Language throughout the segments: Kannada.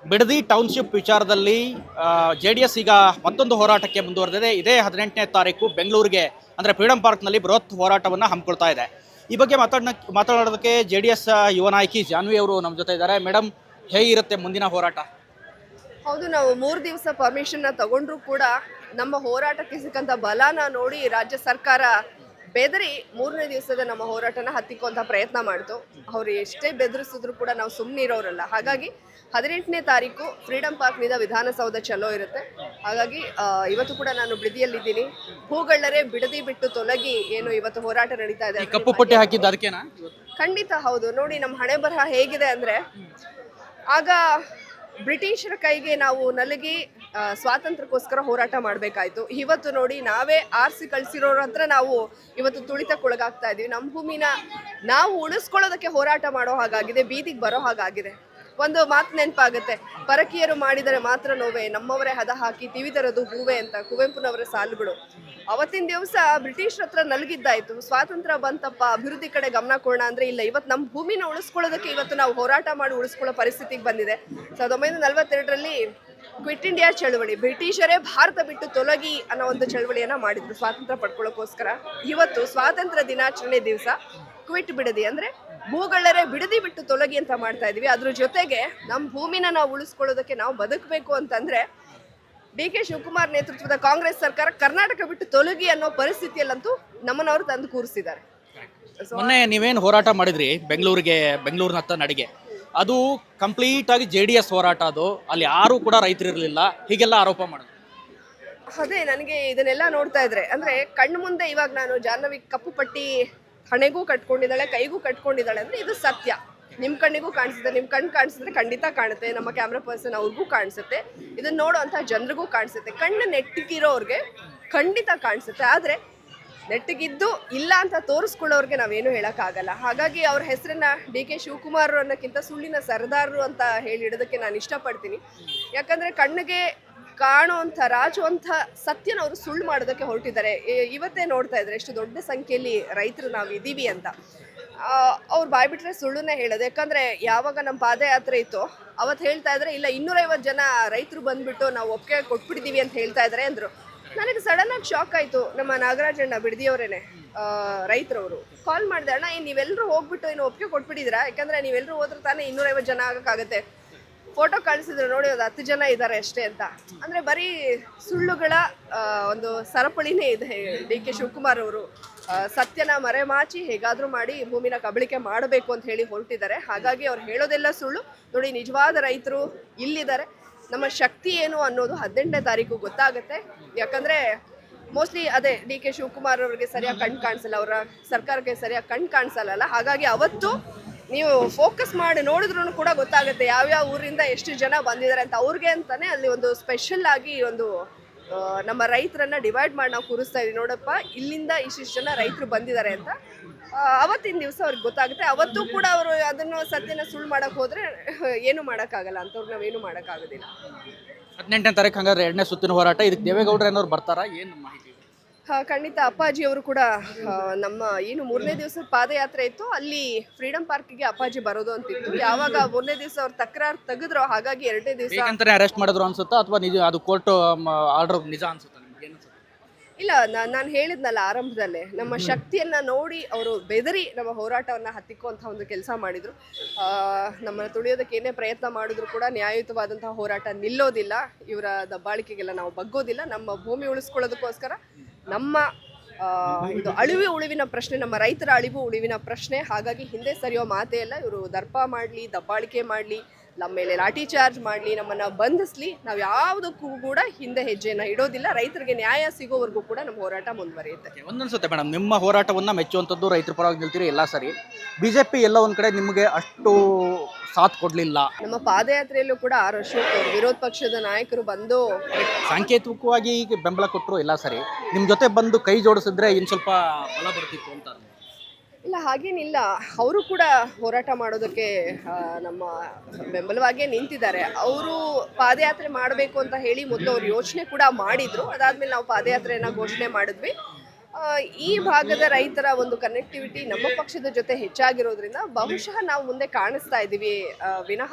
ಬಿಡದಿ ಟೌನ್ಶಿಪ್ ವಿಚಾರದಲ್ಲಿ JDS ಈಗ ಮತ್ತೊಂದು ಹೋರಾಟಕ್ಕೆ ಮುಂದುವರೆದಿದೆ. ಇದೇ 18ನೇ ತಾರೀಕು ಬೆಂಗಳೂರಿಗೆ ಅಂದರೆ ಫ್ರೀಡಂ ಪಾರ್ಕ್ನಲ್ಲಿ ಬೃಹತ್ ಹೋರಾಟವನ್ನು ಹಮ್ಮಿಕೊಳ್ತಾ ಇದೆ. ಈ ಬಗ್ಗೆ ಮಾತನಾಡೋದಕ್ಕೆ JDS ಯುವ ನಾಯಕಿ ಜಾನ್ವಿ ಅವರು ನಮ್ಮ ಜೊತೆ ಇದ್ದಾರೆ. ಮೇಡಮ್, ಹೇಗಿರುತ್ತೆ ಮುಂದಿನ ಹೋರಾಟ? ಹೌದು, ನಾವು 3 ದಿವಸ ಪರ್ಮಿಷನ್ನ ತಗೊಂಡ್ರು ಕೂಡ ನಮ್ಮ ಹೋರಾಟಕ್ಕೆ ಸಿಕ್ಕಂತ ಬಲನ ನೋಡಿ ರಾಜ್ಯ ಸರ್ಕಾರ ಬೆದರಿ 3ನೇ ದಿವಸದ ನಮ್ಮ ಹೋರಾಟನ ಹತ್ತಿಕ್ಕುವಂತ ಪ್ರಯತ್ನ ಮಾಡ್ತು. ಅವ್ರು ಎಷ್ಟೇ ಬೆದರಿಸಿದ್ರು ಕೂಡ ನಾವು ಸುಮ್ಮನೆ ಇರೋರಲ್ಲ. ಹಾಗಾಗಿ 18ನೇ ತಾರೀಕು ಫ್ರೀಡಂ ಪಾರ್ಕ್ನಿಂದ ವಿಧಾನಸೌಧ ಚಲೋ ಇರುತ್ತೆ. ಹಾಗಾಗಿ ಇವತ್ತು ಕೂಡ ನಾನು ಬಿಡದಿಯಲ್ಲಿದ್ದೀನಿ. ಹೂಗಳ್ಳರೇ ಬಿಡದಿ ಬಿಟ್ಟು ತೊಲಗಿ ಏನು ಇವತ್ತು ಹೋರಾಟ ನಡೀತಾ ಇದೆ. ಕಪ್ಪು ಪಟ್ಟಿ ಹಾಕಿದ್ದು ಅದಕ್ಕೇನಾ? ಖಂಡಿತ ಹೌದು. ನೋಡಿ, ನಮ್ಮ ಹಣೆ ಬರಹ ಹೇಗಿದೆ ಅಂದ್ರೆ, ಆಗ ಬ್ರಿಟಿಷರ ಕೈಗೆ ನಾವು ನಲಗಿ ಸ್ವಾತಂತ್ರ್ಯಕ್ಕೋಸ್ಕರ ಹೋರಾಟ ಮಾಡಬೇಕಾಯ್ತು. ಇವತ್ತು ನೋಡಿ, ನಾವೇ ಆರಿಸಿ ಕಳಿಸಿರೋರ ಹತ್ರ ನಾವು ಇವತ್ತು ತುಳಿತಕ್ಕೊಳಗಾಗ್ತಾ ಇದೀವಿ. ನಮ್ಮ ಭೂಮಿನ ನಾವು ಉಳಿಸ್ಕೊಳ್ಳೋದಕ್ಕೆ ಹೋರಾಟ ಮಾಡೋ ಹಾಗಾಗಿದೆ, ಬೀದಿಗೆ ಬರೋ ಹಾಗಾಗಿದೆ. ಒಂದು ಮಾತು ನೆನಪಾಗುತ್ತೆ, ಪರಕೀಯರು ಮಾಡಿದರೆ ಮಾತ್ರ ನೋವೇ, ನಮ್ಮವರೇ ಹದ ಹಾಕಿ ತಿವಿದರದು ಹೂವೆ ಅಂತ ಕುವೆಂಪುನವರ ಸಾಲುಗಳು. ಅವತ್ತಿನ ದಿವಸ ಬ್ರಿಟಿಷರ ಹತ್ರ ನಲಗಿದ್ದಾಯ್ತು. ಸ್ವಾತಂತ್ರ್ಯ ಬಂತಪ್ಪ, ಅಭಿವೃದ್ಧಿ ಕಡೆ ಗಮನ ಕೊಡೋಣ ಅಂದ್ರೆ ಇಲ್ಲ. ಇವತ್ತು ನಮ್ಮ ಭೂಮಿನ ಉಳಿಸ್ಕೊಳ್ಳೋದಕ್ಕೆ ಇವತ್ತು ನಾವು ಹೋರಾಟ ಮಾಡಿ ಉಳಿಸ್ಕೊಳ್ಳೋ ಪರಿಸ್ಥಿತಿಗೆ ಬಂದಿದೆ. 1942ರಲ್ಲಿ ಕ್ವಿಟ್ ಇಂಡಿಯಾ ಚಳವಳಿ, ಬ್ರಿಟಿಷರೇ ಭಾರತ ಬಿಟ್ಟು ತೊಲಗಿ ಅನ್ನೋ ಒಂದು ಚಳವಳಿಯನ್ನ ಮಾಡಿದ್ರು ಸ್ವಾತಂತ್ರ್ಯ ಪಡ್ಕೊಳ್ಳೋಕೋಸ್ಕರ. ಇವತ್ತು ಸ್ವಾತಂತ್ರ್ಯ ದಿನಾಚರಣೆ ದಿವಸ ಕ್ವಿಟ್ ಬಿಡದಿ ಅಂದ್ರೆ ಭೂಗಳ್ಳರೇ ಬಿಡದಿ ಬಿಟ್ಟು ತೊಲಗಿ ಅಂತ ಮಾಡ್ತಾ ಇದೀವಿ. ಅದ್ರ ಜೊತೆಗೆ ನಮ್ಮ ಭೂಮಿನ ನಾವು ಉಳಿಸ್ಕೊಳ್ಳೋದಕ್ಕೆ, ನಾವು ಬದುಕಬೇಕು ಅಂತಂದ್ರೆ DK ಶಿವಕುಮಾರ್ ನೇತೃತ್ವದ ಕಾಂಗ್ರೆಸ್ ಸರ್ಕಾರ ಕರ್ನಾಟಕ ಬಿಟ್ಟು ತೊಲಗಿ ಅನ್ನೋ ಪರಿಸ್ಥಿತಿಯಲ್ಲಂತೂ ನಮ್ಮನವರು ತಂದು ಕೂರಿಸಿದ್ದಾರೆ. ಮೊನ್ನೆ ನೀವೇನು ಹೋರಾಟ ಮಾಡಿದ್ರಿ ಬೆಂಗಳೂರಿನತ್ತ ನಡಿಗೆ, ಅದು ಕಂಪ್ಲೀಟ್ ಆಗಿ JDS ಹೋರಾಟ. ಅದು ಅಲ್ಲಿ ಯಾರು ಕೂಡ ರೈತರಿರಲಿಲ್ಲ, ಹೀಗೆಲ್ಲ ಆರೋಪ ಮಾಡಿದ್ರು. ಅದೇ, ನನಗೆ ಇದನ್ನೆಲ್ಲ ನೋಡ್ತಾ ಇದ್ರೆ ಅಂದ್ರೆ ಕಣ್ಣು ಮುಂದೆ ಇವಾಗ ನಾನು ಜಾಹ್ನವಿ ಕಪ್ಪು ಪಟ್ಟಿ ಹಣೆಗೂ ಕಟ್ಕೊಂಡಿದ್ದಾಳೆ, ಕೈಗೂ ಕಟ್ಕೊಂಡಿದ್ದಾಳೆ ಅಂದ್ರೆ ಇದು ಸತ್ಯ. ನಿಮ್ಮ ಕಣ್ಣಿಗೂ ಕಾಣಿಸುತ್ತೆ, ನಿಮ್ಮ ಕಣ್ಣು ಕಾಣಿಸಿದ್ರೆ ಖಂಡಿತ ಕಾಣುತ್ತೆ, ನಮ್ಮ ಕ್ಯಾಮ್ರಾ ಪರ್ಸನ್ ಅವ್ರಿಗೂ ಕಾಣಿಸುತ್ತೆ, ಇದನ್ನ ನೋಡೋವಂಥ ಜನರಿಗೂ ಕಾಣಿಸುತ್ತೆ. ಕಣ್ಣು ನೆಟ್ಟಿಗಿರೋರ್ಗೆ ಖಂಡಿತ ಕಾಣಿಸುತ್ತೆ. ಆದರೆ ನೆಟ್ಟಿಗಿದ್ದು ಇಲ್ಲ ಅಂತ ತೋರಿಸ್ಕೊಳ್ಳೋರ್ಗೆ ನಾವೇನು ಹೇಳೋಕ್ಕಾಗಲ್ಲ. ಹಾಗಾಗಿ ಅವ್ರ ಹೆಸರನ್ನ DK ಶಿವಕುಮಾರ್ ಅನ್ನೋಕ್ಕಿಂತ ಸುಳ್ಳಿನ ಸರದಾರರು ಅಂತ ಹೇಳಿ ಇಡೋದಕ್ಕೆ ನಾನು ಇಷ್ಟಪಡ್ತೀನಿ. ಯಾಕಂದರೆ ಕಣ್ಣಿಗೆ ಕಾಣುವಂಥ ರಾಜುವಂಥ ಸತ್ಯನ ಅವರು ಸುಳ್ಳು ಮಾಡೋದಕ್ಕೆ ಹೊರಟಿದ್ದಾರೆ. ಇವತ್ತೇ ನೋಡ್ತಾ ಇದ್ದಾರೆ ಎಷ್ಟು ದೊಡ್ಡ ಸಂಖ್ಯೆಯಲ್ಲಿ ರೈತರು ನಾವು ಇದ್ದೀವಿ ಅಂತ. ಅವ್ರು ಬಾಯ್ಬಿಟ್ರೆ ಸುಳ್ಳುನೇ ಹೇಳೋದು. ಯಾಕಂದರೆ ಯಾವಾಗ ನಮ್ಮ ಪಾದಯಾತ್ರೆ ಇತ್ತು ಅವತ್ತು ಹೇಳ್ತಾ ಇದ್ದಾರೆ, ಇಲ್ಲ 250 ಜನ ರೈತರು ಬಂದುಬಿಟ್ಟು ನಾವು ಒಪ್ಪಿಗೆ ಕೊಟ್ಬಿಟ್ಟಿದ್ದೀವಿ ಅಂತ ಹೇಳ್ತಾ ಇದ್ದಾರೆ ಅಂದರು. ನನಗೆ ಸಡನ್ನಾಗಿ ಶಾಕ್ ಆಯಿತು. ನಮ್ಮ ನಾಗರಾಜಣ್ಣ ಬಿಡದಿಯವರೇನೆ ರೈತರವರು ಕಾಲ್ ಮಾಡಿದೆ, ಅಣ್ಣ ನೀವೆಲ್ಲರೂ ಹೋಗ್ಬಿಟ್ಟು ಇನ್ನು ಒಪ್ಪಿಗೆ ಕೊಟ್ಬಿಟ್ಟಿದ್ದೀರಾ? ಯಾಕಂದರೆ ನೀವೆಲ್ಲರೂ ಹೋದ್ರೆ ತಾನೇ 250 ಜನ ಆಗೋಕ್ಕಾಗತ್ತೆ. ಫೋಟೋ ಕಳಿಸಿದ್ರು, ನೋಡಿ ಒಂದು 10 ಜನ ಇದ್ದಾರೆ ಅಷ್ಟೇ ಅಂತ. ಅಂದರೆ ಬರೀ ಸುಳ್ಳುಗಳ ಒಂದು ಸರಪಳಿನೇ ಇದೆ. DK ಶಿವಕುಮಾರ್ ಅವರು ಸತ್ಯನ ಮರೆಮಾಚಿ ಹೇಗಾದರೂ ಮಾಡಿ ಭೂಮಿನ ಕಬಳಿಕೆ ಮಾಡಬೇಕು ಅಂತ ಹೇಳಿ ಹೊರಟಿದ್ದಾರೆ. ಹಾಗಾಗಿ ಅವ್ರು ಹೇಳೋದೆಲ್ಲ ಸುಳ್ಳು. ನೋಡಿ, ನಿಜವಾದ ರೈತರು ಇಲ್ಲಿದ್ದಾರೆ. ನಮ್ಮ ಶಕ್ತಿ ಏನು ಅನ್ನೋದು 18ನೇ ತಾರೀಕು ಗೊತ್ತಾಗುತ್ತೆ. ಯಾಕಂದರೆ ಮೋಸ್ಟ್ಲಿ ಅದೇ DK ಶಿವಕುಮಾರ್ ಅವ್ರಿಗೆ ಸರಿಯಾಗಿ ಕಣ್ಣು ಕಾಣಿಸಲ್ಲ, ಅವರ ಸರ್ಕಾರಕ್ಕೆ ಸರಿಯಾಗಿ ಕಣ್ಣು ಕಾಣಿಸಲ್ಲ. ಹಾಗಾಗಿ ಅವತ್ತು ನೀವು ಫೋಕಸ್ ಮಾಡಿ ನೋಡಿದ್ರೂ ಕೂಡ ಗೊತ್ತಾಗುತ್ತೆ ಯಾವ್ಯಾವ ಊರಿಂದ ಎಷ್ಟು ಜನ ಬಂದಿದ್ದಾರೆ ಅಂತ. ಅವ್ರಿಗೆ ಅಂತಾನೆ ಅಲ್ಲಿ ಒಂದು ಸ್ಪೆಷಲ್ ಆಗಿ ಒಂದು ನಮ್ಮ ರೈತರನ್ನ ಡಿವೈಡ್ ಮಾಡಿ ನಾವು ಕೂರಿಸ್ತಾ ಇದೀವಿ. ನೋಡಪ್ಪ, ಇಲ್ಲಿಂದ ಇಷ್ಟಿಷ್ಟು ಜನ ರೈತರು ಬಂದಿದ್ದಾರೆ ಅಂತ ಅವತ್ತಿನ ದಿವಸ ಅವ್ರಿಗೆ ಗೊತ್ತಾಗುತ್ತೆ. ಅವತ್ತು ಕೂಡ ಅವರು ಅದನ್ನು ಸತ್ಯನ ಸುಳ್ಳು ಮಾಡಕ್ ಹೋದ್ರೆ ಏನು ಮಾಡೋಕ್ಕಾಗಲ್ಲ, ಅಂಥವ್ರು ನಾವೇನು ಮಾಡೋಕ್ಕಾಗೋದಿಲ್ಲ. 18ನೇ ತಾರೀಕು ಹಂಗಾದ್ರೆ 2ನೇ ಸುತ್ತಿನ ಹೋರಾಟ. ಇದಕ್ಕೆ ದೇವೇಗೌಡರು ಏನಾದ್ರು ಬರ್ತಾರಾ? ಏನು ಮಾಹಿತಿ? ಖಂಡಿತ ಅಪ್ಪಾಜಿ ಅವರು ಕೂಡ ನಮ್ಮ ಏನು 3ನೇ ದಿವಸದ ಪಾದಯಾತ್ರೆ ಇತ್ತು ಅಲ್ಲಿ ಫ್ರೀಡಂ ಪಾರ್ಕ್ಗೆ ಅಪ್ಪಾಜಿ ಬರೋದು ಅಂತಿತ್ತು. ಯಾವಾಗ 3ನೇ ದಿವಸ ಅವ್ರು ತಕರಾರು ತೆಗೆದ್ರು, ಹಾಗಾಗಿ 2ನೇ ದಿವಸ ಅರೆಸ್ಟ್ ಮಾಡಿದ್ರು ಅನ್ಸುತ್ತಾ, ಅಥವಾ ನಿಜ ಅದು ಕೋರ್ಟ್ ಆರ್ಡರ್ ನಿಜ ಅನ್ಸುತ್ತಾ ನಿಮ್ಗೆ? ಏನು ಅನ್ಸುತ್ತೆ? ಇಲ್ಲ, ನಾನು ಹೇಳಿದ್ನಲ್ಲ ಆರಂಭದಲ್ಲೇ, ನಮ್ಮ ಶಕ್ತಿಯನ್ನ ನೋಡಿ ಅವರು ಬೆದರಿ ನಮ್ಮ ಹೋರಾಟವನ್ನ ಹತ್ತಿಕ್ಕುವಂಥ ಒಂದು ಕೆಲಸ ಮಾಡಿದ್ರು. ನಮ್ಮನ್ನ ತುಳಿಯೋದಕ್ಕೆ ಏನೇ ಪ್ರಯತ್ನ ಮಾಡಿದ್ರು ಕೂಡ ನ್ಯಾಯಯುತವಾದಂತಹ ಹೋರಾಟ ನಿಲ್ಲೋದಿಲ್ಲ. ಇವರ ದಬ್ಬಾಳಿಕೆಗೆಲ್ಲ ನಾವು ಬಗ್ಗೋದಿಲ್ಲ. ನಮ್ಮ ಭೂಮಿ ಉಳಿಸ್ಕೊಳ್ಳೋದಕ್ಕೋಸ್ಕರ ನಮ್ಮ ಇದು ಅಳಿವು ಉಳಿವಿನ ಪ್ರಶ್ನೆ, ನಮ್ಮ ರೈತರ ಅಳಿವು ಉಳಿವಿನ ಪ್ರಶ್ನೆ. ಹಾಗಾಗಿ ಹಿಂದೆ ಸರಿಯೋ ಮಾತೇ ಇಲ್ಲ. ಇವರು ದರ್ಪ ಮಾಡಲಿ, ದಬ್ಬಾಳಿಕೆ ಮಾಡಲಿ, ನಮ್ಮ ಮೇಲೆ ಲಾಠಿ ಚಾರ್ಜ್ ಮಾಡಲಿ, ನಮ್ಮನ್ನು ಬಂಧಿಸ್ಲಿ, ನಾವು ಯಾವುದಕ್ಕೂ ಕೂಡ ಹಿಂದೆ ಹೆಜ್ಜೆನ ಇಡೋದಿಲ್ಲ. ರೈತರಿಗೆ ನ್ಯಾಯ ಸಿಗೋವರೆಗೂ ಕೂಡ ನಮ್ಮ ಹೋರಾಟ ಮುಂದುವರಿಯುತ್ತೆ. ಒಂದನ್ಸುತ್ತೆ ಮೇಡಮ್, ನಿಮ್ಮ ಹೋರಾಟವನ್ನು ಮೆಚ್ಚುವಂಥದ್ದು, ರೈತರ ಪರವಾಗಿ ನಿಲ್ತೀರಿ ಎಲ್ಲ ಸರಿ. BJP ಎಲ್ಲ ಒಂದು ಕಡೆ ನಿಮಗೆ ಅಷ್ಟು ಸಾಥ್ ಕೊಡಲಿಲ್ಲ. ನಮ್ಮ ಪಾದಯಾತ್ರೆಯಲ್ಲೂ ಕೂಡ R ಅಶೋಕ್ ಅವರು ವಿರೋಧ ಪಕ್ಷದ ನಾಯಕರು ಬಂದು ಸಾಂಕೇತಿಕವಾಗಿ ಬೆಂಬಲ ಕೊಟ್ಟರು ಎಲ್ಲ ಸರಿ. ನಿಮ್ಮ ಜೊತೆ ಬಂದು ಕೈ ಜೋಡಿಸಿದ್ರೆ ಇನ್ನು ಸ್ವಲ್ಪ ಬಲ ಬರ್ತಿತ್ತು ಅಂತ. ಇಲ್ಲ, ಹಾಗೇನಿಲ್ಲ. ಅವರು ಕೂಡ ಹೋರಾಟ ಮಾಡೋದಕ್ಕೆ ನಮ್ಮ ಬೆಂಬಲವಾಗಿಯೇ ನಿಂತಿದ್ದಾರೆ. ಅವರು ಪಾದಯಾತ್ರೆ ಮಾಡಬೇಕು ಅಂತ ಹೇಳಿ ಮೊದಲು ಅವ್ರು ಯೋಚನೆ ಕೂಡ ಮಾಡಿದ್ರು. ಅದಾದ್ಮೇಲೆ ನಾವು ಪಾದಯಾತ್ರೆಯನ್ನು ಘೋಷಣೆ ಮಾಡಿದ್ವಿ. ಈ ಭಾಗದ ರೈತರ ಒಂದು ಕನೆಕ್ಟಿವಿಟಿ ನಮ್ಮ ಪಕ್ಷದ ಜೊತೆ ಹೆಚ್ಚಾಗಿರೋದ್ರಿಂದ ಬಹುಶಃ ನಾವು ಮುಂದೆ ಕಾಣಿಸ್ತಾ ಇದ್ದೀವಿ ವಿನಃ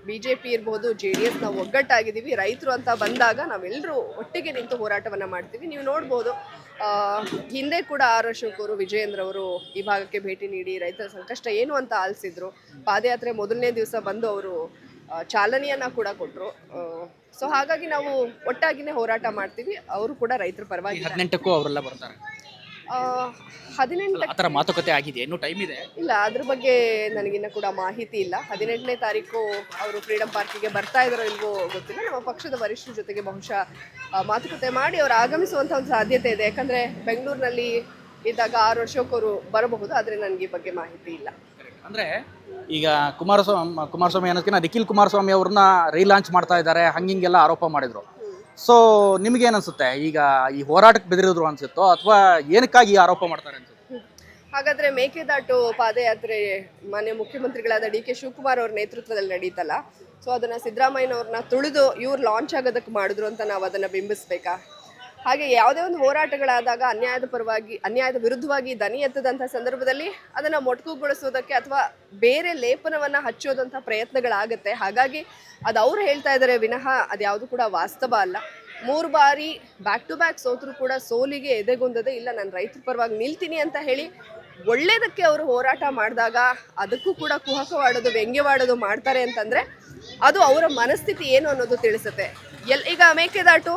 BJP ಇರ್ಬೋದು JDS ನಾವು ಒಗ್ಗಟ್ಟಾಗಿದ್ದೀವಿ. ರೈತರು ಅಂತ ಬಂದಾಗ ನಾವೆಲ್ಲರೂ ಒಟ್ಟಿಗೆ ನಿಂತು ಹೋರಾಟವನ್ನು ಮಾಡ್ತೀವಿ. ನೀವು ನೋಡ್ಬೋದು ಹಿಂದೆ ಕೂಡ ಆರ್ ಅಶೋಕ್ ಅವರು, ವಿಜಯೇಂದ್ರ ಅವರು ಈ ಭಾಗಕ್ಕೆ ಭೇಟಿ ನೀಡಿ ರೈತರ ಸಂಕಷ್ಟ ಏನು ಅಂತ ಆಲಿಸಿದ್ರು. ಪಾದಯಾತ್ರೆ ಮೊದಲನೇ ದಿವಸ ಬಂದು ಅವರು ಚಾಲನೆಯನ್ನ ಕೂಡ ಕೊಟ್ಟರು. ಸೊ ಹಾಗಾಗಿ ನಾವು ಒಟ್ಟಾಗಿನೇ ಹೋರಾಟ ಮಾಡ್ತೀವಿ. ಅವರು ಕೂಡ ರೈತರ ಪರವಾಗಿ 18ಕ್ಕೂ ಅವರೆಲ್ಲ ಬರ್ತಾರೆ. 18 ಆ ಥರ ಮಾತುಕತೆ ಆಗಿದೆ, ಇನ್ನೂ ಟೈಮ್ ಇದೆ. ಇಲ್ಲ, ಅದ್ರ ಬಗ್ಗೆ ನನಗಿನ್ನ ಕೂಡ ಮಾಹಿತಿ ಇಲ್ಲ. 18ನೇ ತಾರೀಕು ಅವರು ಫ್ರೀಡಂ ಪಾರ್ಕಿಗೆ ಬರ್ತಾ ಇದ್ದಾರೋ ಇಲ್ವೋ ಗೊತ್ತಿಲ್ಲ. ನಮ್ಮ ಪಕ್ಷದ ವರಿಷ್ಠರ ಜೊತೆಗೆ ಬಹುಶಃ ಮಾತುಕತೆ ಮಾಡಿ ಅವರು ಆಗಮಿಸುವಂಥ ಒಂದು ಸಾಧ್ಯತೆ ಇದೆ. ಯಾಕಂದರೆ ಬೆಂಗಳೂರಿನಲ್ಲಿ ಇದ್ದಾಗ ಆರ್ ಅಶೋಕ್ ಅವರು ಬರಬಹುದು, ಆದರೆ ನನಗೆ ಈ ಬಗ್ಗೆ ಮಾಹಿತಿ ಇಲ್ಲ. ಅಂದರೆ ಈಗ ಕುಮಾರಸ್ವಾಮಿ ಅನ್ನೋದಕ್ಕಿಂತ ನಿಖಿಲ್ ಕುಮಾರಸ್ವಾಮಿ ಅವ್ರನ್ನ ರೀಲಾಂಚ್ ಮಾಡ್ತಾ ಇದ್ದಾರೆ, ಹಂಗಿಂಗೆಲ್ಲ ಆರೋಪ ಮಾಡಿದ್ರು. ಸೊ ನಿಮ್ಗೇನು ಅನ್ಸುತ್ತೆ, ಈಗ ಈ ಹೋರಾಟಕ್ಕೆ ಬೆದರಿದ್ರು ಅನ್ಸುತ್ತೋ ಅಥವಾ ಏನಕ್ಕಾಗಿ ಈ ಆರೋಪ ಮಾಡ್ತಾರೆ ಅನ್ಸುತ್ತೆ? ಹಾಗಾದ್ರೆ ಮೇಕೆದಾಟು ಪಾದಯಾತ್ರೆ ಮಾನ್ಯ ಮುಖ್ಯಮಂತ್ರಿಗಳಾದ DK ಶಿವಕುಮಾರ್ ಅವ್ರ ನೇತೃತ್ವದಲ್ಲಿ ನಡೀತಲ್ಲ, ಸೊ ಅದನ್ನ ಸಿದ್ದರಾಮಯ್ಯನವ್ರನ್ನ ತುಳಿದು ಇವ್ರು ಲಾಂಚ್ ಆಗೋದಕ್ಕೆ ಮಾಡಿದ್ರು ಅಂತ ನಾವು ಅದನ್ನ ಬಿಂಬಿಸ್ಬೇಕಾ? ಹಾಗೆ ಯಾವುದೇ ಒಂದು ಹೋರಾಟಗಳಾದಾಗ ಅನ್ಯಾಯದ ವಿರುದ್ಧವಾಗಿ ದನಿ ಎತ್ತದಂಥ ಸಂದರ್ಭದಲ್ಲಿ ಅದನ್ನು ಮೊಟಕುಗೊಳಿಸೋದಕ್ಕೆ ಅಥವಾ ಬೇರೆ ಲೇಪನವನ್ನು ಹಚ್ಚೋದಂಥ ಪ್ರಯತ್ನಗಳಾಗುತ್ತೆ. ಹಾಗಾಗಿ ಅದು ಅವ್ರು ಹೇಳ್ತಾ ಇದ್ದಾರೆ ವಿನಃ ಅದ್ಯಾವುದು ಕೂಡ ವಾಸ್ತವ ಅಲ್ಲ. 3 ಬಾರಿ ಬ್ಯಾಕ್ ಟು ಬ್ಯಾಕ್ ಸೋತರು ಕೂಡ ಸೋಲಿಗೆ ಎದೆಗುಂದದೆ ಇಲ್ಲ, ನಾನು ರೈತರ ಪರವಾಗಿ ನಿಲ್ತೀನಿ ಅಂತ ಹೇಳಿ ಒಳ್ಳೇದಕ್ಕೆ ಅವರು ಹೋರಾಟ ಮಾಡಿದಾಗ ಅದಕ್ಕೂ ಕೂಡ ಕುಹಕವಾಡೋದು, ವ್ಯಂಗ್ಯವಾಡೋದು ಮಾಡ್ತಾರೆ ಅಂತಂದರೆ ಅದು ಅವರ ಮನಸ್ಥಿತಿ ಏನು ಅನ್ನೋದು ತಿಳಿಸುತ್ತೆ. ಈಗ ಮೇಕೆದಾಟು,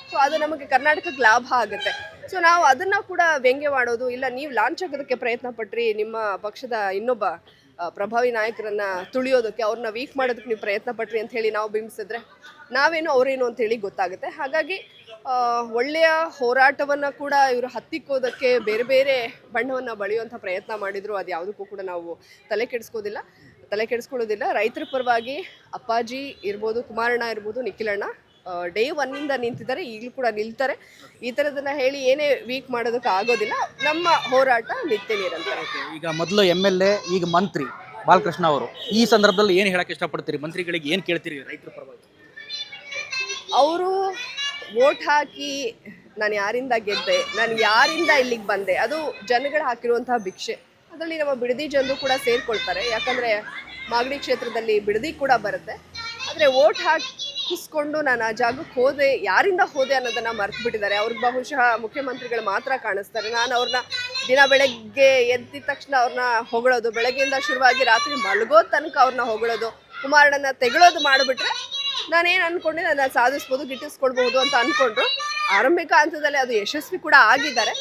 ಸೊ ಅದು ನಮಗೆ ಕರ್ನಾಟಕಕ್ಕೆ ಲಾಭ ಆಗುತ್ತೆ. ಸೊ ನಾವು ಅದನ್ನು ಕೂಡ ವ್ಯಂಗ್ಯ ಮಾಡೋದು, ಇಲ್ಲ ನೀವು ಲಾಂಚ್ ಆಗೋದಕ್ಕೆ ಪ್ರಯತ್ನ ಪಟ್ರಿ, ನಿಮ್ಮ ಪಕ್ಷದ ಇನ್ನೊಬ್ಬ ಪ್ರಭಾವಿ ನಾಯಕರನ್ನ ತುಳಿಯೋದಕ್ಕೆ, ಅವ್ರನ್ನ ವೀಕ್ ಮಾಡೋದಕ್ಕೆ ನೀವು ಪ್ರಯತ್ನ ಪಟ್ರಿ ಅಂತ ಹೇಳಿ ನಾವು ಬಿಂಬಿಸಿದ್ರೆ ನಾವೇನು ಅವರೇನು ಅಂತ ಹೇಳಿ ಗೊತ್ತಾಗುತ್ತೆ. ಹಾಗಾಗಿ ಒಳ್ಳೆಯ ಹೋರಾಟವನ್ನು ಕೂಡ ಇವರು ಹತ್ತಿಕ್ಕೋದಕ್ಕೆ ಬೇರೆ ಬೇರೆ ಬಣ್ಣವನ್ನು ಬಳಿಯುವಂಥ ಪ್ರಯತ್ನ ಮಾಡಿದ್ರು. ಅದು ಯಾವುದಕ್ಕೂ ಕೂಡ ನಾವು ತಲೆ ಕೆಡಿಸ್ಕೊಳ್ಳೋದಿಲ್ಲ. ರೈತರ ಪರವಾಗಿ ಅಪ್ಪಾಜಿ ಇರ್ಬೋದು, ಕುಮಾರಣ್ಣ ಇರ್ಬೋದು, ನಿಖಿಲಣ್ಣ ಡೇ 1 ನಿಂತಿದ್ದಾರೆ, ಈಗಲೂ ಕೂಡ ನಿಲ್ತಾರೆ. ಈ ಥರದನ್ನ ಹೇಳಿ ಏನೇ ವೀಕ್ ಮಾಡೋದಕ್ಕೆ ಆಗೋದಿಲ್ಲ. ನಮ್ಮ ಹೋರಾಟ ನಿತ್ಯ ನಿರಂತರ. ಈಗ ಮೊದಲು MLA, ಈಗ ಮಂತ್ರಿ ಬಾಲಕೃಷ್ಣ ಅವರು, ಈ ಸಂದರ್ಭದಲ್ಲಿ ಏನು ಹೇಳಕ್ಕೆ ಇಷ್ಟಪಡ್ತೀರಿ? ಮಂತ್ರಿಗಳಿಗೆ ಏನು ಕೇಳ್ತೀರಿ ರೈತರ ಪರವಾಗಿ? ಅವರು ವೋಟ್ ಹಾಕಿ ನಾನು ಯಾರಿಂದ ಗೆದ್ದೆ, ನಾನು ಯಾರಿಂದ ಇಲ್ಲಿಗೆ ಬಂದೆ, ಅದು ಜನಗಳು ಹಾಕಿರುವಂತಹ ಭಿಕ್ಷೆ. ಅದರಲ್ಲಿ ನಮ್ಮ ಬಿಡದಿ ಜನರು ಕೂಡ ಸೇರ್ಕೊಳ್ತಾರೆ. ಯಾಕಂದರೆ ಮಾಗಡಿ ಕ್ಷೇತ್ರದಲ್ಲಿ ಬಿಡದಿ ಕೂಡ ಬರುತ್ತೆ. ಆದರೆ ವೋಟ್ ಹಾಕಿಸ್ಕೊಂಡು ನಾನು ಆ ಜಾಗಕ್ಕೆ ಹೋದೆ, ಯಾರಿಂದ ಹೋದೆ ಅನ್ನೋದನ್ನು ಮರ್ತು ಬಿಟ್ಟಿದ್ದಾರೆ. ಅವ್ರಿಗೆ ಬಹುಶಃ ಮುಖ್ಯಮಂತ್ರಿಗಳು ಮಾತ್ರ ಕಾಣಿಸ್ತಾರೆ. ನಾನು ಅವ್ರನ್ನ ದಿನ ಬೆಳಗ್ಗೆ ಎದ್ದ ತಕ್ಷಣ ಅವ್ರನ್ನ ಹೊಗಳೋದು, ಬೆಳಗ್ಗೆಯಿಂದ ಶುರುವಾಗಿ ರಾತ್ರಿ ಮಲಗೋ ತನಕ ಅವ್ರನ್ನ ಹೊಗಳೋದು, ಕುಮಾರಣ್ಣನ ತೆಗಳೋದು ಮಾಡಿಬಿಟ್ರೆ ನಾನೇನು ಅಂದ್ಕೊಂಡೆ, ನಾನು ಸಾಧಿಸ್ಬೋದು, ಗಿಟ್ಟಿಸ್ಕೊಳ್ಬಹುದು ಅಂತ ಅಂದ್ಕೊಂಡ್ರು. ಆರಂಭಿಕ ಹಂತದಲ್ಲಿ ಅದು ಯಶಸ್ವಿ ಕೂಡ ಆಗಿದ್ದಾರೆ.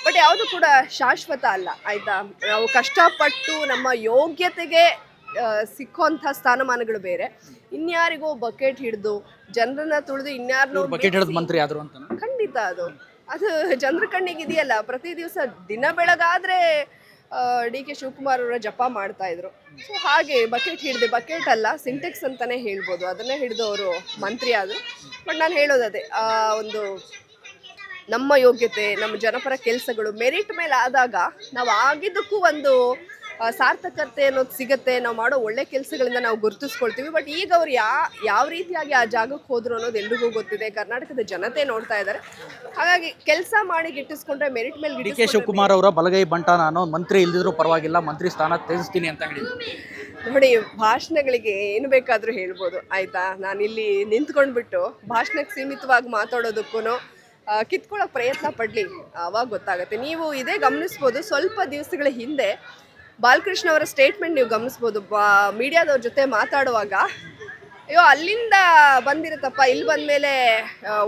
ಬಟ್ ಯಾವುದು ಕೂಡ ಶಾಶ್ವತ ಅಲ್ಲ, ಆಯಿತಾ? ನಾವು ಕಷ್ಟಪಟ್ಟು ನಮ್ಮ ಯೋಗ್ಯತೆಗೆ ಸಿಕ್ಕುವಂಥ ಸ್ಥಾನಮಾನಗಳು ಬೇರೆ. ಇನ್ಯಾರಿಗೋ ಬಕೆಟ್ ಹಿಡಿದು ಜನರನ್ನ ತುಳಿದು ಇನ್ಯಾರನ್ನೋ ಬಕೆಟ್ ಹಿಡಿದು ಮಂತ್ರಿ ಆದ್ರು ಅಂತ ಖಂಡಿತ ಅದು ಜನರ ಕಣ್ಣಿಗೆ ಇದೆಯಲ್ಲ. ಪ್ರತಿ ದಿವಸ ದಿನ ಬೆಳಗಾದ್ರೆ DK ಶಿವಕುಮಾರ್ ಅವರ ಜಪ ಮಾಡ್ತಾ ಇದ್ರು. ಸೊ ಹಾಗೆ ಬಕೆಟ್ ಅಲ್ಲ, ಸಿಂಟೆಕ್ಸ್ ಅಂತಾನೆ ಹೇಳ್ಬೋದು, ಅದನ್ನೇ ಹಿಡಿದು ಅವರು ಮಂತ್ರಿ ಆದರು. ಬಟ್ ನಾನು ಹೇಳೋದದೇ, ಒಂದು ನಮ್ಮ ಯೋಗ್ಯತೆ, ನಮ್ಮ ಜನಪರ ಕೆಲಸಗಳು ಮೆರಿಟ್ ಮೇಲೆ ಆದಾಗ ನಾವು ಆಗಿದ್ದಕ್ಕೂ ಒಂದು ಸಾರ್ಥಕತೆ ಅನ್ನೋದು ಸಿಗುತ್ತೆ. ನಾವು ಮಾಡೋ ಒಳ್ಳೆ ಕೆಲಸಗಳಿಂದ ನಾವು ಗುರುತಿಸ್ಕೊಳ್ತೀವಿ. ಬಟ್ ಈಗ ಅವ್ರು ಯಾವ ರೀತಿಯಾಗಿ ಆ ಜಾಗಕ್ಕೆ ಹೋದ್ರು ಅನ್ನೋದು ಎಲ್ರಿಗೂ ಗೊತ್ತಿದೆ. ಕರ್ನಾಟಕದ ಜನತೆ ನೋಡ್ತಾ ಇದ್ದಾರೆ. ಹಾಗಾಗಿ ಕೆಲಸ ಮಾಡಿ ಗಿಟ್ಟಿಸ್ಕೊಂಡ್ರೆ ಮೆರಿಟ್ ಮೇಲೆ DK ಶಿವಕುಮಾರ್ ಅವರ ಬಲಗೈ ಬಂಟ, ನಾನು ಮಂತ್ರಿ ಇಲ್ದಿದ್ರು ಪರವಾಗಿಲ್ಲ, ಮಂತ್ರಿ ಸ್ಥಾನ ತ್ಯಜಿಸ್ತೀನಿ ಅಂತ ಹೇಳಿದ್ರು. ನೋಡಿ, ಭಾಷಣಗಳಿಗೆ ಏನು ಬೇಕಾದರೂ ಹೇಳ್ಬೋದು, ಆಯಿತಾ? ನಾನಿಲ್ಲಿ ನಿಂತ್ಕೊಂಡ್ಬಿಟ್ಟು ಭಾಷಣಕ್ಕೆ ಸೀಮಿತವಾಗಿ ಮಾತಾಡೋದಕ್ಕೂ ಕಿತ್ಕೊಳ್ಳೋ ಪ್ರಯತ್ನ ಪಡಲಿ, ಆವಾಗ ಗೊತ್ತಾಗುತ್ತೆ. ನೀವು ಇದೇ ಗಮನಿಸ್ಬೋದು, ಸ್ವಲ್ಪ ದಿವಸಗಳ ಹಿಂದೆ ಬಾಲಕೃಷ್ಣ ಅವರ ಸ್ಟೇಟ್ಮೆಂಟ್ ನೀವು ಗಮನಿಸ್ಬೋದು. ಮೀಡಿಯಾದವ್ರ ಜೊತೆ ಮಾತಾಡುವಾಗ, ಅಯ್ಯೋ ಅಲ್ಲಿಂದ ಬಂದಿರುತ್ತಪ್ಪ, ಇಲ್ಲಿ ಬಂದಮೇಲೆ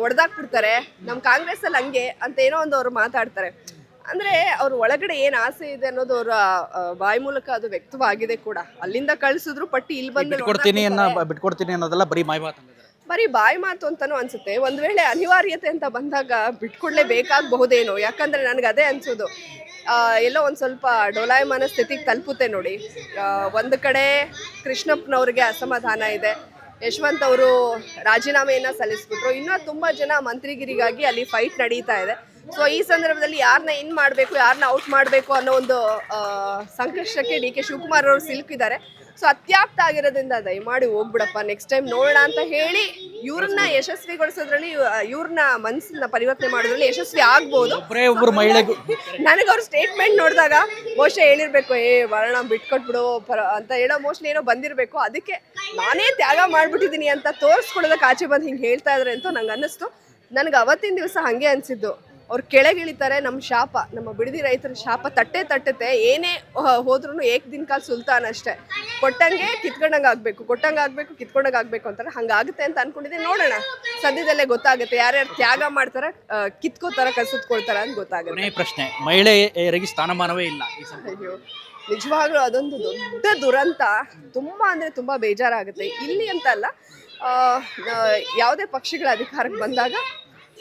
ಒಡೆದಾಕ್ಬಿಡ್ತಾರೆ, ನಮ್ಮ ಕಾಂಗ್ರೆಸ್ಸಲ್ಲಿ ಹಂಗೆ ಅಂತ ಏನೋ ಒಂದು ಅವರು ಮಾತಾಡ್ತಾರೆ. ಅಂದರೆ ಅವ್ರ ಒಳಗಡೆ ಏನು ಆಸೆ ಇದೆ ಅನ್ನೋದು ಅವರ ಬಾಯಿ ಮೂಲಕ ಅದು ವ್ಯಕ್ತವಾಗಿದೆ ಕೂಡ. ಅಲ್ಲಿಂದ ಕಳಿಸಿದ್ರು ಪಟ್ಟಿ ಇಲ್ಲಿ ಬಂದು ಬಿಟ್ಕೊಡ್ತೀನಿ ಅನ್ನೋದೆಲ್ಲ ಬರೀ ಬಾಯಿ ಮಾತು ಅಂತನೂ ಅನ್ಸುತ್ತೆ. ಒಂದು ವೇಳೆ ಅನಿವಾರ್ಯತೆ ಅಂತ ಬಂದಾಗ ಬಿಟ್ಕೊಡ್ಲೇಬೇಕಾಗಬಹುದೇನೋ. ಯಾಕಂದರೆ ನನಗೆ ಅದೇ ಅನ್ಸೋದು, ಎಲ್ಲೋ ಒಂದು ಸ್ವಲ್ಪ ಡೋಲಾಯಮಾನ ಸ್ಥಿತಿಗೆ ತಲುಪುತ್ತೆ ನೋಡಿ. ಒಂದು ಕಡೆ ಕೃಷ್ಣಪ್ಪನವ್ರಿಗೆ ಅಸಮಾಧಾನ ಇದೆ, ಯಶವಂತ್ ಅವರು ರಾಜೀನಾಮೆಯನ್ನು ಸಲ್ಲಿಸ್ಬಿಟ್ರು, ಇನ್ನೂ ತುಂಬ ಜನ ಮಂತ್ರಿಗಿರಿಗಾಗಿ ಅಲ್ಲಿ ಫೈಟ್ ನಡೀತಾ ಇದೆ. ಸೊ ಈ ಸಂದರ್ಭದಲ್ಲಿ ಯಾರನ್ನ ಇನ್ ಮಾಡಬೇಕು, ಯಾರನ್ನ ಔಟ್ ಮಾಡಬೇಕು ಅನ್ನೋ ಒಂದು ಸಂಕಷ್ಟಕ್ಕೆ DK ಶಿವಕುಮಾರ್ ಅವರು ಸಿಲುಕಿದ್ದಾರೆ. ಸೊ ಅತ್ಯಾಪ್ತ ಆಗಿರೋದ್ರಿಂದ ದಯಮಾಡಿ ಹೋಗ್ಬಿಡಪ್ಪ, ನೆಕ್ಸ್ಟ್ ಟೈಮ್ ನೋಡೋಣ ಅಂತ ಹೇಳಿ ಇವ್ರನ್ನ ಯಶಸ್ವಿಗೊಳಿಸೋದ್ರಲ್ಲಿ, ಇವ್ರನ್ನ ಮನಸ್ಸನ್ನ ಪರಿವರ್ತನೆ ಮಾಡೋದ್ರಲ್ಲಿ ಯಶಸ್ವಿ ಆಗ್ಬೋದು. ಒಬ್ಬರು ಮಹಿಳೆಗೂ ನನಗೆ ಅವ್ರ ಸ್ಟೇಟ್ಮೆಂಟ್ ನೋಡಿದಾಗ ಬಹುಶಃ ಹೇಳಿರ್ಬೇಕು, ವರ್ಣ ಬಿಟ್ಕೊಟ್ಬಿಡು ಅಂತ ಹೇಳೋ ಮೋಸ್ಟ್ಲಿ ಏನೋ ಬಂದಿರಬೇಕು. ಅದಕ್ಕೆ ನಾನೇ ತ್ಯಾಗ ಮಾಡ್ಬಿಟ್ಟಿದ್ದೀನಿ ಅಂತ ತೋರಿಸ್ಕೊಳ್ಳೋದಕ್ಕೆ ಆಚೆ ಬಂದು ಹಿಂಗೆ ಹೇಳ್ತಾ ಇದ್ದಾರೆ ಅಂತ ನಂಗೆ ಅನ್ನಿಸ್ತು. ನನಗೆ ಅವತ್ತಿನ ದಿವಸ ಹಾಗೆ ಅನಿಸಿದ್ದು, ಅವ್ರು ಕೆಳಗಿಳಿತಾರೆ, ನಮ್ಮ ಶಾಪ, ನಮ್ಮ ಬಿಡದಿ ರೈತರ ಶಾಪ ತಟ್ಟುತ್ತೆ. ಏನೇ ಹೋದ್ರೂ ದಿನಕಾಲ ಸುಲ್ತಾನ್ ಅಷ್ಟೇ, ಕೊಟ್ಟಂಗೆ ಕಿತ್ಕೊಂಡಂಗೆ ಆಗಬೇಕು, ಕಿತ್ಕೊಂಡಂಗೆ ಆಗಬೇಕು ಅಂತಾರೆ. ಹಂಗಾಗುತ್ತೆ ಅಂತ ಅನ್ಕೊಂಡಿದ್ದೆ. ನೋಡೋಣ, ಸದ್ಯದಲ್ಲೇ ಗೊತ್ತಾಗುತ್ತೆ ಯಾರ್ಯಾರು ತ್ಯಾಗ ಮಾಡ್ತಾರೆ, ಕಿತ್ಕೋತಾರ, ಕಸುತ್ಕೊಳ್ತಾರ ಅಂತ ಗೊತ್ತಾಗುತ್ತೆ. ಪ್ರಶ್ನೆ, ಮಹಿಳೆಯರಿಗೆ ಸ್ಥಾನಮಾನವೇ ಇಲ್ಲ. ಅಯ್ಯೋ, ನಿಜವಾಗ್ಲೂ ಅದೊಂದು ದೊಡ್ಡ ದುರಂತ. ತುಂಬ ಅಂದರೆ ತುಂಬ ಬೇಜಾರಾಗುತ್ತೆ. ಇಲ್ಲಿ ಅಂತ ಅಲ್ಲ, ಯಾವುದೇ ಪಕ್ಷಗಳ ಅಧಿಕಾರಕ್ಕೆ ಬಂದಾಗ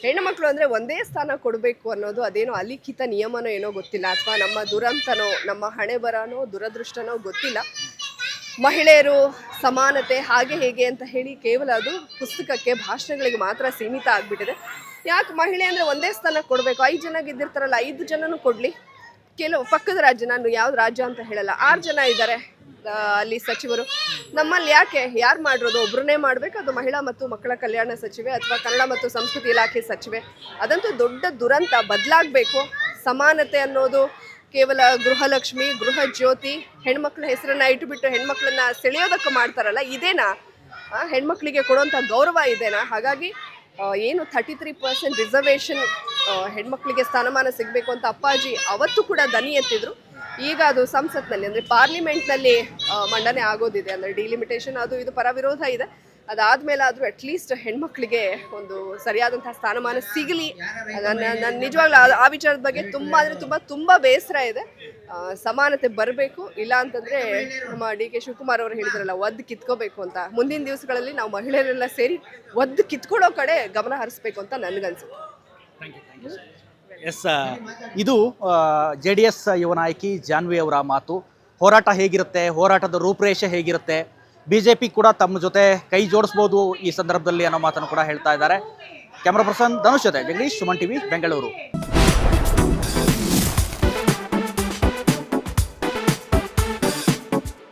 ಹೆಣ್ಣು ಮಕ್ಕಳು ಅಂದರೆ ಒಂದೇ ಸ್ಥಾನ ಕೊಡಬೇಕು ಅನ್ನೋದು ಅದೇನೋ ಅಲಿಖಿತ ನಿಯಮನೋ ಏನೋ ಗೊತ್ತಿಲ್ಲ, ಅಥವಾ ನಮ್ಮ ದುರಂತನೋ ನಮ್ಮ ಹಣೆ ಬರನೋ ದುರದೃಷ್ಟನೋ ಗೊತ್ತಿಲ್ಲ. ಮಹಿಳೆಯರು ಸಮಾನತೆ ಹಾಗೆ ಹೇಗೆ ಅಂತ ಹೇಳಿ ಕೇವಲ ಅದು ಪುಸ್ತಕಕ್ಕೆ, ಭಾಷಣಗಳಿಗೆ ಮಾತ್ರ ಸೀಮಿತ ಆಗಿಬಿಟ್ಟಿದೆ. ಯಾಕೆ ಮಹಿಳೆ ಅಂದರೆ ಒಂದೇ ಸ್ಥಾನ ಕೊಡಬೇಕು? 5 ಜನ ಗೆದ್ದಿರ್ತಾರಲ್ಲ, 5 ಜನನೂ ಕೊಡಲಿ. ಕೆಲವು ಪಕ್ಕದ ರಾಜ್ಯ, ನಾನು ಯಾವ್ದು ರಾಜ್ಯ ಅಂತ ಹೇಳಲ್ಲ, 6 ಜನ ಇದ್ದಾರೆ ಅಲ್ಲಿ ಸಚಿವರು. ನಮ್ಮಲ್ಲಿ ಯಾರು ಮಾಡಿರೋದು? ಒಬ್ರನ್ನೇ ಮಾಡಬೇಕು, ಅದು ಮಹಿಳಾ ಮತ್ತು ಮಕ್ಕಳ ಕಲ್ಯಾಣ ಸಚಿವೆ ಅಥವಾ ಕನ್ನಡ ಮತ್ತು ಸಂಸ್ಕೃತಿ ಇಲಾಖೆ ಸಚಿವೆ. ಅದಂತೂ ದೊಡ್ಡ ದುರಂತ. ಬದಲಾಗಬೇಕು. ಸಮಾನತೆ ಅನ್ನೋದು ಕೇವಲ ಗೃಹಲಕ್ಷ್ಮಿ, ಗೃಹ ಜ್ಯೋತಿ, ಹೆಣ್ಮಕ್ಳ ಹೆಸರನ್ನ ಇಟ್ಟುಬಿಟ್ಟು ಹೆಣ್ಮಕ್ಳನ್ನ ಸೆಳೆಯೋದಕ್ಕೆ ಮಾಡ್ತಾರಲ್ಲ, ಇದೇನಾ ಹೆಣ್ಮಕ್ಳಿಗೆ ಕೊಡುವಂಥ ಗೌರವ ಇದೇನಾ? ಹಾಗಾಗಿ ಏನು 33% ರಿಸರ್ವೇಷನ್ ಹೆಣ್ಮಕ್ಳಿಗೆ ಸ್ಥಾನಮಾನ ಸಿಗಬೇಕು ಅಂತ ಅಪ್ಪಾಜಿ ಅವತ್ತು ಕೂಡ ದನಿ ಎತ್ತಿದ್ರು. ಈಗ ಅದು ಸಂಸತ್ನಲ್ಲಿ ಅಂದರೆ ಪಾರ್ಲಿಮೆಂಟ್ನಲ್ಲಿ ಮಂಡನೆ ಆಗೋದಿದೆ. ಅಂದರೆ ಡಿಲಿಮಿಟೇಷನ್ ಅದು ಇದು ಪರ ವಿರೋಧ ಇದೆ. ಅದಾದಮೇಲೆ ಆದರೂ ಅಟ್ಲೀಸ್ಟ್ ಹೆಣ್ಮಕ್ಳಿಗೆ ಒಂದು ಸರಿಯಾದಂತಹ ಸ್ಥಾನಮಾನ ಸಿಗಲಿ. ನನ್ನ ನಿಜವಾಗ್ಲೂ ಆ ವಿಚಾರದ ಬಗ್ಗೆ ತುಂಬ ಅಂದರೆ ತುಂಬ ಬೇಸರ ಇದೆ. ಸಮಾನತೆ ಬರಬೇಕು. ಇಲ್ಲ ಅಂತಂದರೆ ನಮ್ಮ DK ಶಿವಕುಮಾರ್ ಅವರು ಹೇಳಿದ್ರಲ್ಲ, ಒದ್ದು ಕಿತ್ಕೋಬೇಕು ಅಂತ. ಮುಂದಿನ ದಿವಸಗಳಲ್ಲಿ ನಾವು ಮಹಿಳೆಯರೆಲ್ಲ ಸೇರಿ ಒದ್ದು ಕಿತ್ಕೊಳ್ಳೋ ಕಡೆ ಗಮನ ಹರಿಸ್ಬೇಕು ಅಂತ ನನಗನ್ಸುತ್ತೆ. ಎಸ್, ಇದು JDS ಯುವ ನಾಯಕಿ ಜಾನ್ವಿ ಅವರ ಮಾತು. ಹೋರಾಟ ಹೇಗಿರುತ್ತೆ, ಹೋರಾಟದ ರೂಪುರೇಷೆ ಹೇಗಿರುತ್ತೆ, BJP ಕೂಡ ತಮ್ಮ ಜೊತೆ ಕೈ ಜೋಡಿಸ್ಬೋದು ಈ ಸಂದರ್ಭದಲ್ಲಿ ಅನ್ನೋ ಮಾತನ್ನು ಕೂಡ ಹೇಳ್ತಾ ಇದ್ದಾರೆ. ಕ್ಯಾಮರಾ ಪರ್ಸನ್ ಧನುಷ್ ಜೊತೆ ಜಗದೀಶ್, ಸುಮನ್ TV, ಬೆಂಗಳೂರು.